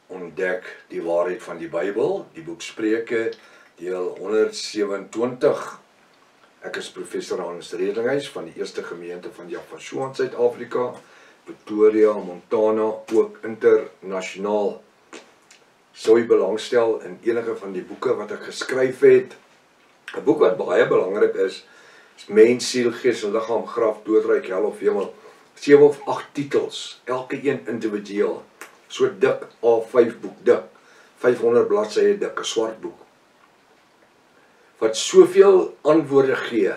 ontdek die waarheid van die Bybel, die boek Spreuke, deel 127. Ek is professor Hans Redlinghuis van die Eerste Gemeente van Jaffa in Suid-Afrika, Pretoria, Montana, ook internasionaal. Sou jy belangstel in enige van die boeke wat ek geskryf het. 'n Boek wat baie belangrik is Mens, Siel, Gees en Liggaam, Graf, Doodryk, Hel of Hemel. 7 of 8 titels, elke een individueel. So dik, A5 boek dik, 500 bladsye dik, 'n swart boek. Wat soveel antwoorde gee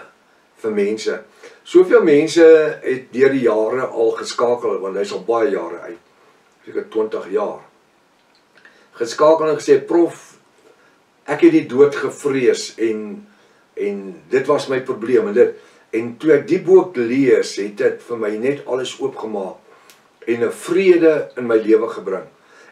vir mense. Soveel mense het deur die jare al geskakel, want hy's al baie jare uit, seker 20 jaar. Geskakel en gesê, prof, ek het die dood gevrees en dit was my probleem. En toe ek die boek lees, het dit vir my net alles oopgemaak en 'n vrede in my lewe gebring.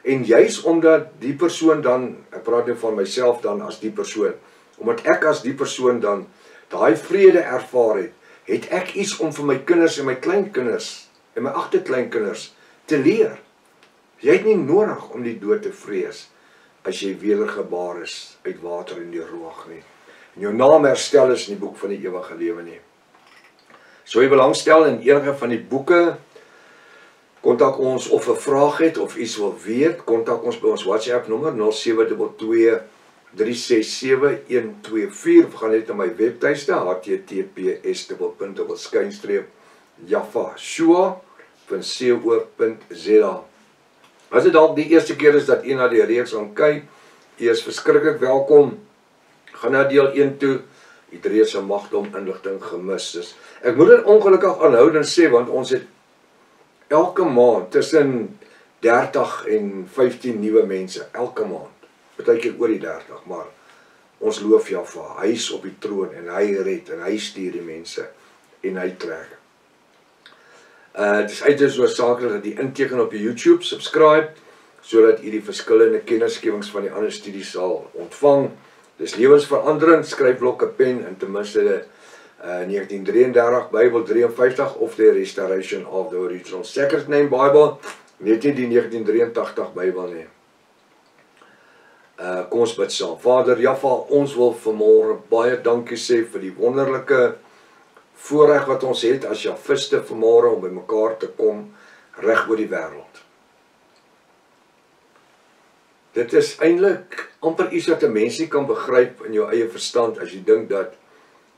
En juis omdat die persoon dan, ek praat nou van myself dan as die persoon, omdat ek as die persoon dan daai vrede ervaar het, het ek iets om vir my kinders en my kleinkinders en my agterkleinkinders te leer. Jy het nie nodig om die dood te vrees as jy wedergebaar is uit water en die roog nie. En jou naam herstel is in die boek van die ewige lewe nie. Sou jy belangstel in enige van die boeke, kontak ons of 'n vraag het of iets wil weet, kontak ons by ons WhatsApp nommer 0722 367 124 of gaan net na my webtuiste https://jaffashua.co.za. As dit dalk die eerste keer is dat u na die reeks gaan kyk, u is verskriklik welkom. Gaan na deel 1 toe. U het reeds 'n magdom inligting gemis. Dus ek moet dit ongelukkig aanhoudend sê, want ons het elke maand tussen 30 en 15 nuwe mense, elke maand. Partykeer oor die 30, maar ons loof Jaffa, hy is op die troon en hy red en hy stuur die mense en hy trek. Het is uiters noodsaaklik dat jy inteken op die YouTube, subscribe, sodat jy die verskillende kennisgewings van die ander studies sal ontvang. Dis lewensveranderend, skryf blok 'n pen in ten minste 1933 Bybel 53 of the Restoration of the Original Sacred Name Bible, net nie die 1983 Bybel nie. Kom ons bid saam. Vader Jaffa, ons wil vanmôre baie dankie sê vir die wonderlike voorreg wat ons het as Jaffiste vanmôre om by mekaar te kom reg oor die wêreld. Dit is eintlik amper iets wat 'n mens nie kan begryp in jou eie verstand as jy dink dat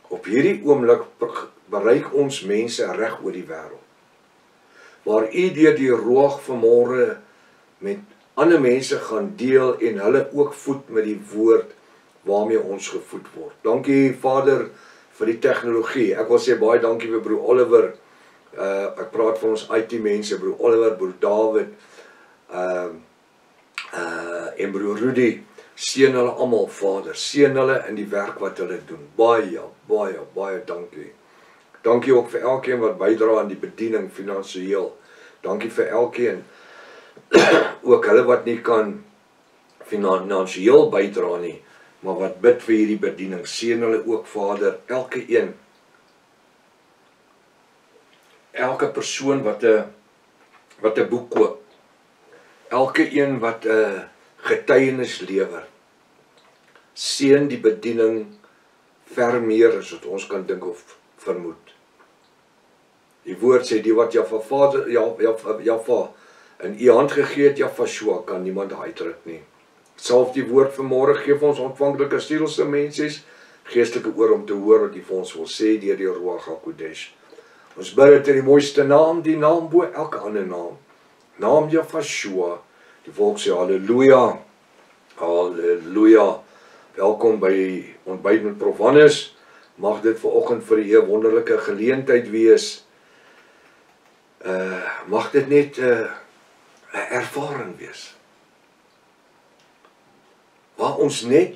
op hierdie oomblik bereik ons mense reg oor die wêreld. Waar u deur die roog vanmôre met ander mense gaan deel en hulle ook voed met die woord waarmee ons gevoed word. Dankie Vader vir die tegnologie. Ek wil sê baie dankie vir broer Oliver. Ek praat van ons IT mense, broer Oliver, broer David, en broer Rudy. Seën hulle almal, Vader. Seën hulle in die werk wat hulle doen. Baie dankie. Dankie ook vir elkeen wat bydra aan die bediening finansiëel. Dankie vir elkeen, ook hulle wat nie kan finansiëel bydra nie, maar wat bid vir hierdie bediening. Seën hulle ook, Vader, elke een. Elke persoon wat 'n boek koop. Elke een wat 'n getuienis lewer. Seën die bediening ver meer as wat ons kan dink of vermoed. Die woord sê, die wat Jaffa Vader, Jaffa in u hand gegee het, Jaffashua, kan niemand uitdruk nie. Selfs die woord vanmôre gee vir ons ontvanklike sielse mensies, geestelike oor om te hoor wat hy vir ons wil sê deur die Ruach HaKodesh. Ons bid dit in die mooiste naam, die naam bo elke ander naam. Naam Jaffashua. Die volk sê halleluja. Halleluja. Welkom by ontbyt met Prof Hannes. Mag dit vanoggend vir u 'n wonderlike geleentheid wees. Mag dit net 'n ervaring wees. Waar ons net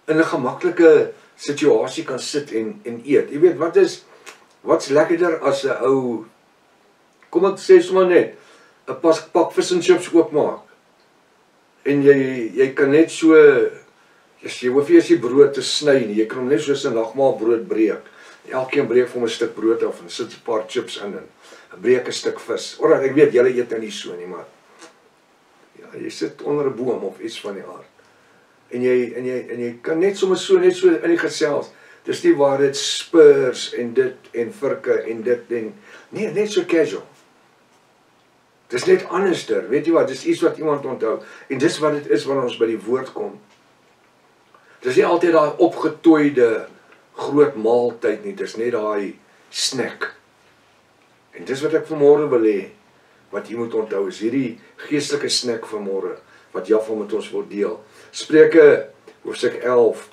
in 'n gemaklike situasie kan sit en eet. Jy weet, wat's lekkerder as 'n ou, kom ek sê sommer net, 'n pak vis en chips oopmaak. En jy kan net so, jy hoef nie eens die brood te sny nie, jy kan hom net soos 'n nagmaalbrood breek. Elkeen breek vir hom 'n stuk brood af en sit 'n paar chips in en breek 'n stuk vis. Alraai, ek weet julle eet nou nie so nie, maar Ja, jy sit onder 'n boom of iets van die aard. En jy kan net so in die gesels. Dis nie waar dit spurs en dit en virke en dit en nee, net so casual. Dis net anderster, weet jy wat, dis iets wat iemand onthou. En dis wat dit is wanneer ons by die woord kom. Dis nie altyd daai opgetooide groot maaltyd nie, dis net daai snack. En dis wat ek vanmôre wil hê, wat jy moet onthou, is hierdie geestelike snack vanmôre, wat Jaffa met ons wil deel. Spreuke hoofstuk 11,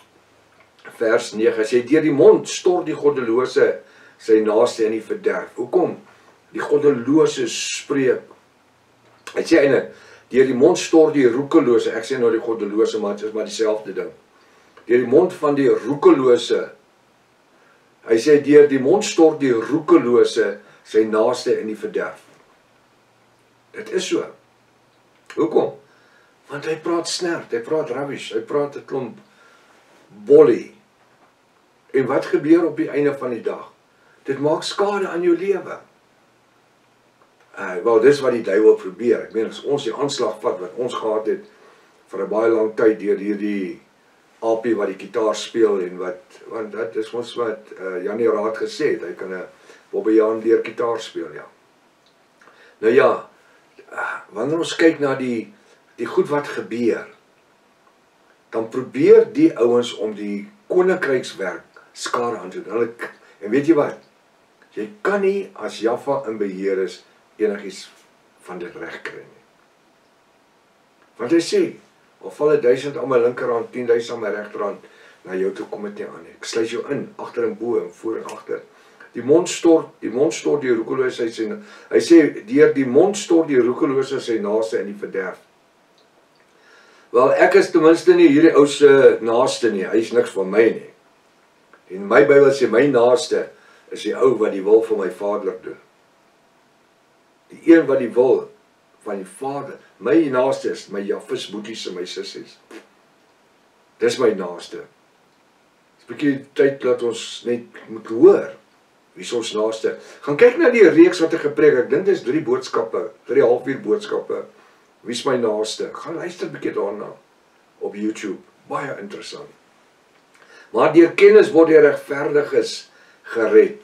vers 9, hy sê, deur die mond stort die goddelose sy naaste in die verderf. Hoekom? Die goddelose spreek. Hy sê eintlik, deur die mond stort die roekelose, ek sê nou die goddelose, maar dit is maar dieselfde ding. Deur die mond van die roekelose, hy sê, deur die mond stort die roekelose sy naaste in die verderf. Dit is so. Hoekom? Want hy praat snert, hy praat rubbish, hy praat 'n klomp bollie. En wat gebeur op die einde van die dag? Dit maak skade aan jou lewe. Wel, dis wat die duiwel probeer. Ek meen, as ons die aanslag vat wat ons gehad het vir 'n baie lang tyd deur hierdie Apie wat die gitaar speel en want dit is ons wat Janie Raad gesê het, hy kan 'n Bobbejaan leer gitaar speel, ja. Nou ja, wanneer ons kyk na die goed wat gebeur, dan probeer die ouens om die koninkrykswerk skade aan te doen. En weet jy wat? Jy kan nie as Jaffa in beheer is enigiets van dit regkry nie. Want hy sê, al val 1000 aan my linkerhand, 10.000 aan my regterhand, na jou toe kom dit nie aan nie. Ek sluit jou in, agter en bo en voor en agter. Die mond stort die roekelose, hy sê, deur die mond stort die roekelose sy naaste in die verderf. Wel, ek is ten minste nie hierdie ou se naaste nie, hy is niks van my nie. En my Bybel sê, my naaste is die ou wat die wil van my Vader doen. Die een wat die wil van die Vader, my naaste is my Jaffis, boeties en my sissies. Dis my naaste. Dis 'n bietjie tyd dat ons net moet hoor, wie is ons naaste. Gaan kyk na die reeks wat ek gepreek, ek dink dis 3 boodskappe, 3,5 boodskappe, wie is my naaste. Gaan luister 'n bietjie daarna op YouTube, baie interessant. Maar deur kennis word die regverdiges gered.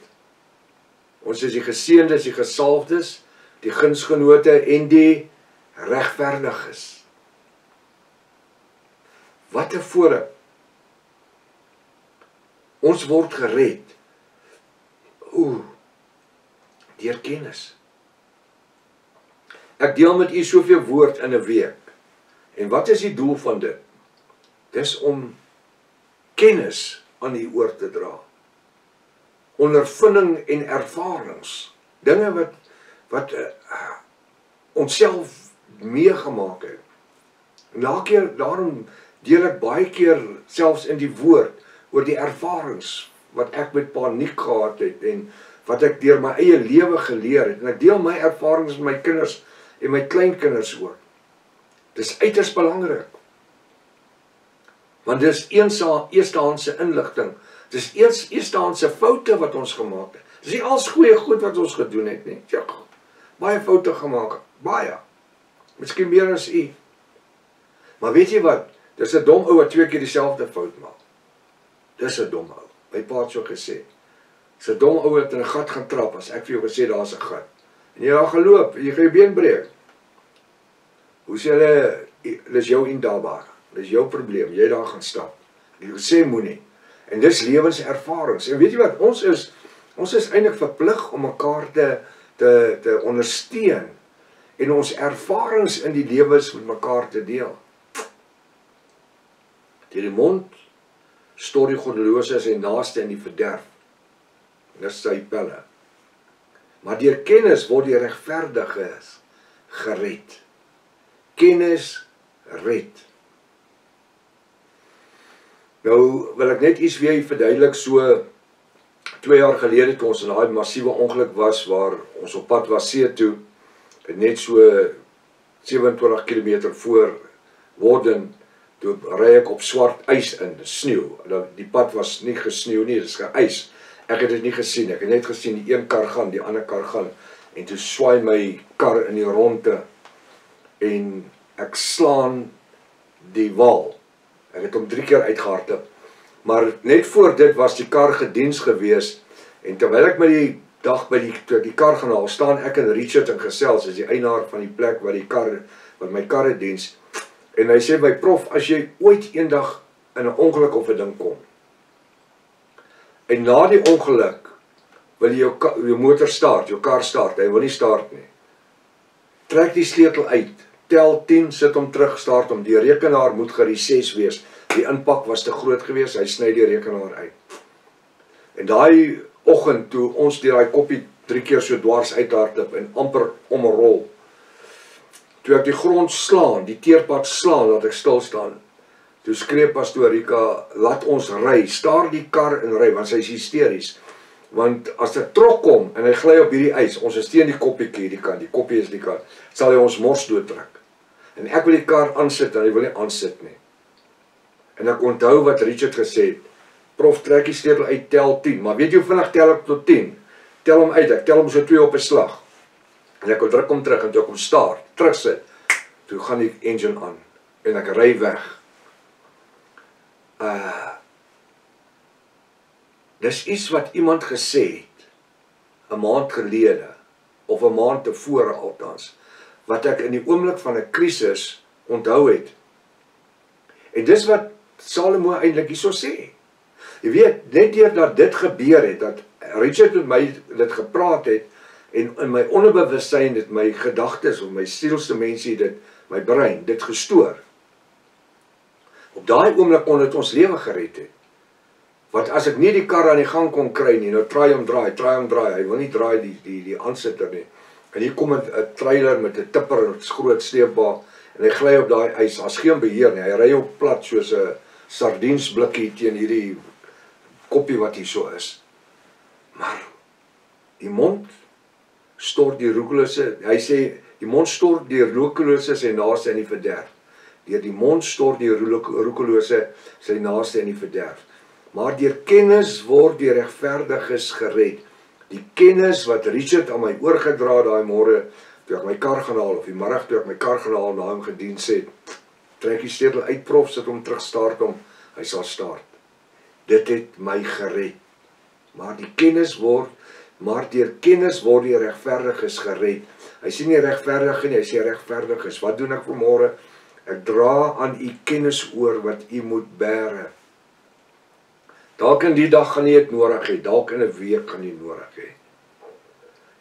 Ons is die geseëndes, die gesalfdes, die gunsgenote en die regverdiges. Wat 'n voorreg. Ons word gered. Deur kennis. Ek deel met u soveel woord in 'n week. En wat is die doel van dit? Dis om kennis aan die oor te dra. Ondervinding en ervarings. Dinge wat onsself meegemaak het. En daarom deel ek baie keer selfs in die woord oor die ervarings wat ek met paniek gehad het en wat ek deur my eie lewe geleer het. En ek deel my ervarings met my kinders en my kleinkinders ook. Dis uiters belangrik. Want dis eerstehandse inligting. Dis eerstehandse foute wat ons gemaak het. Dis nie als goeie goed wat ons gedoen het nie. Ja, baie foute gemaak, baie. Miskien meer as u. Maar weet jy wat? Dis 'n dom ou wat 2 keer dieselfde fout maak. Dis 'n dom ou. My pa het so gesê. Dis 'n dom ou wat in 'n gat gaan trap as ek vir jou gesê daar's 'n gat. En jy daar geloop, jy gaan jou been breek. Hoe sê hulle, dis jou indaalbaar. Dis jou probleem, jy daar gaan stap. Jy sê moenie. En dis lewenservarings. En weet jy wat? Ons is eintlik verplig om mekaar te ondersteun en ons ervarings in die lewens met mekaar te deel. Deur die mond stort die goddelose sy naaste in die verderf. Dis sy pelle. Maar deur kennis word die regverdiges gered. Kennis red. Nou wil ek net iets weer verduidelik. So 2 jaar gelede toe ons in daai massiewe ongeluk was waar ons op pad was see toe, net so 27 km voor Worden, toe ry ek op swart ys in, sneeu. Die pad was nie gesneeu nie, dit is geys. Ek het dit nie gesien, ek het net gesien die een kar gaan, die ander kar gaan, en toe swaai my kar in die ronde, en ek slaan die wal. Ek het hom 3 keer uitgehardloop. Maar net voor dit was die kar gediens gewees, en terwyl ek met die dag by die kar gaan haal, staan ek en Richard in gesels, is die eienaar van die plek wat my karre diens, en hy sê my prof, as jy ooit eendag in 'n ongeluk of 'n ding kom, en na die ongeluk wil jy jou motor start, jou kar start, hy wil nie start nie, trek die sleutel uit, tel 10, sit hom terug, start hom, die rekenaar moet gereses wees, die inpak was te groot gewees, hy sny die rekenaar uit. En daai oggend toe ons deur daai koppie 3 keer so dwars uithardloop en amper omrol, toe ek die grond slaan, die teerpad slaan, dat ek stil staan, toe skree pastoor Rika, laat ons ry, staar die kar en ry, want sy is hysteries, want as 'n trok kom, en hy gly op hierdie ys, ons is teen die koppietjie, die koppie is die kar, sal hy ons mors doodtrek, en ek wil die kar aansit, en hy wil nie aansit nie, en ek onthou wat Richard gesê het, prof, trek die sleutel uit, tel 10, maar weet jy hoe vinnig tel ek tot 10, tel hom uit, ek tel hom so 2 op 'n slag, en ek druk hom terug, en toe ek hom staar, terugsit, toe gaan die engine aan, en ek ry weg. Dis iets wat iemand gesê het, 'n maand gelede, of 'n maand tevore althans, wat ek in die oomblik van 'n krisis onthou het. En dis wat Salomo eintlik hierso sê. Jy weet, net deurdat dit gebeur het, dat Richard met my dit gepraat het, en in my onderbewussyn het my gedagtes, of my sielsdimensie, my brein, dit gestoor. Op daai oomblik kon dit ons lewe gered het. Want as ek nie die kar aan die gang kon kry nie, nou draai hom draai, hy wil nie draai die aansitter nie. En hier kom 'n trailer met 'n tipper en 'n groot sleepwa, en hy gly op daai ys, as geen beheer nie, hy ry op plat soos 'n sardiensblikkie teen hierdie koppie wat hier so is. Maar die mond stort die roekelose, hy sê, die mond stort die roekelose sy naaste in die verderf. Deur die mond stort die roekelose sy naaste in die verderf. Maar deur kennis word die regverdiges gered. Die kennis wat Richard aan my oorgedra daai môre, toe ek my kar gaan haal, of die middag toe ek my kar gaan haal, na hom gediens het, trek die sleutel uit, prof, sit hom terug, start hom, hy sal start. Dit het my gered. Maar deur kennis word die regverdiges gered. Hy sê nie regverdige nie, hy sê regverdiges. Wat doen ek vanmôre? Ek dra aan u kennis oor wat u moet bære. Dalk in die dag gaan jy dit nodig hê, dalk in 'n week gaan jy nodig hê.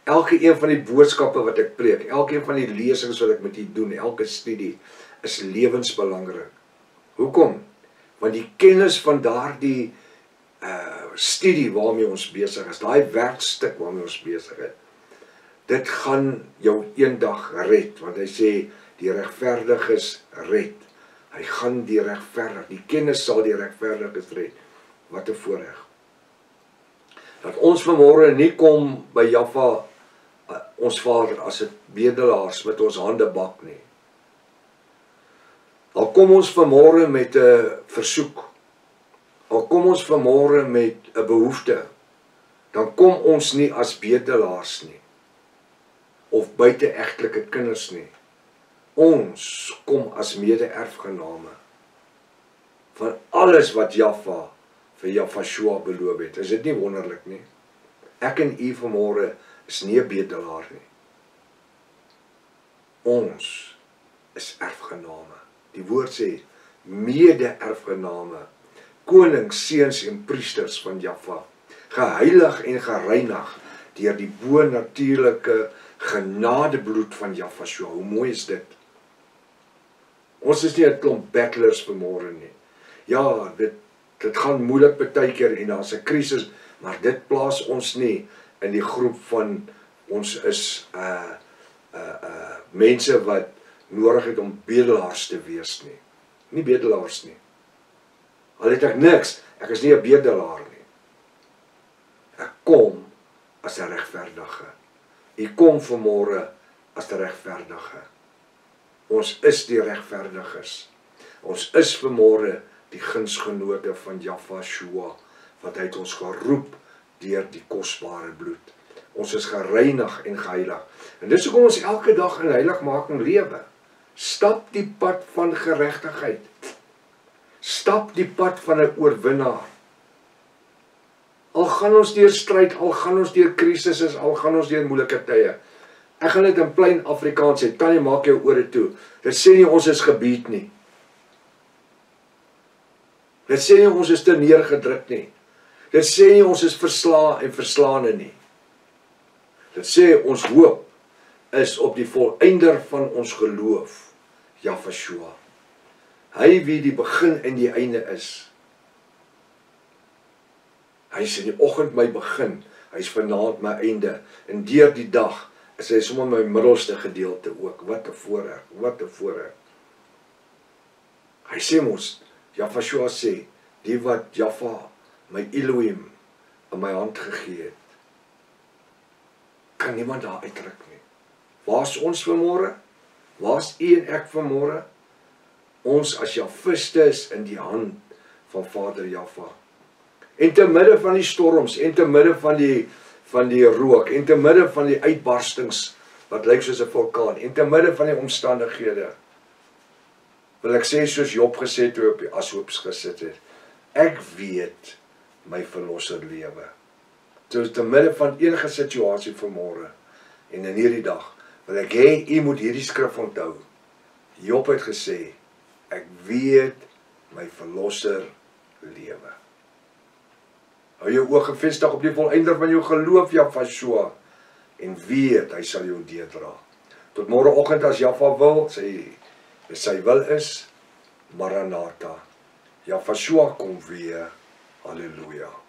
Elke een van die boodskappe wat ek preek, elke een van die lesings wat ek met u doen, elke studie, is lewensbelangrik. Hoekom? Want die kennis van daardie studie waarmee ons besig is, daai werkstuk waarmee ons besig is, dit gaan jou eendag red, want hy sê, die regverdiges red. Hy gaan die kennis sal die regverdiges red. Wat 'n voorreg. Dat ons vanmôre nie kom by Jaffa, ons Vader, as 'n bedelaars met ons hande bak nie. Al kom ons vanmôre met 'n versoek, al kom ons vanmôre met 'n behoefte, dan kom ons nie as bedelaars nie, of buite-egtelike kinders nie. Ons kom as mede-erfgename van alles wat Jaffa vir Jafashua beloof het. Is dit nie wonderlik nie? Ek en u vanmôre is nie 'n bedelaar nie. Ons is erfgename. Die woord sê, mede-erfgename, konings, seuns en priesters van Jaffa, geheilig en gereinig deur die bo-natuurlike genadebloed van Jafashua. Hoe mooi is dit? Ons is nie 'n klomp battlers vanmôre nie. Ja, dit gaan moeilik partykeer en daar's 'n krisis, maar dit plaas ons nie in die groep van ons is mense wat nodig het om bedelaars te wees nie. Nie bedelaars nie. Al het ek niks, ek is nie 'n bedelaar nie. Ek kom as 'n regverdige. U kom vanmôre as 'n regverdige. Ons is die regverdiges. Ons is vanmôre die gunsgenote van Jafashua, wat hy het ons geroep deur die kosbare bloed. Ons is gereinig en geheilig. En dis hoekom ons elke dag in heiligmaking lewe. Stap die pad van geregtigheid. Stap die pad van 'n oorwinnaar. Al gaan ons deur stryd, al gaan ons deur krisisse, al gaan ons deur moeilike tye. Ek gaan dit in plain Afrikaans sê, Tannie, maak jou ore toe. Dit sê nie ons is gebied nie. Dit sê nie ons is te neergedruk nie. Dit sê nie ons is verslaan en verslaane nie. Dit sê ons hoop is op die volëinder van ons geloof, Jahweh. Hy wie die begin en die einde is. Hy is in die oggend my begin, hy is vanaand my einde, en deur die dag is hy sommer my middelste gedeelte ook. Wat 'n voorreg, wat 'n voorreg. Hy sê ons, Jahweh sê, die wat Jahwe, my Elohim, in my hand gegee het, kan niemand daar uitruk nie. Waar is ons vanmôre? Waar is u en ek vanmôre? Ons as Jahwiste is in die hand van Vader Jahwe. En te midde van die storms, en te midde van die rook, en te midde van die uitbarstings, wat lyk soos 'n vulkaan, en te midde van die omstandighede, wil ek sê soos Job gesê toe op die ashoops gesit het, ek weet my verlosser lewe. So te midde van enige situasie vanmôre, en in hierdie dag, wil ek hê, u moet hierdie skrif onthou. Job het gesê, ek weet my verlosser lewe. Hou jou oog gefestig op die volëinder van jou geloof, Jahweh, en weet, hy sal jou deurdra. Tot môreoggend as Jahwe wil, sy wil is, Maranatha. Jahweh kom weer. Halleluja.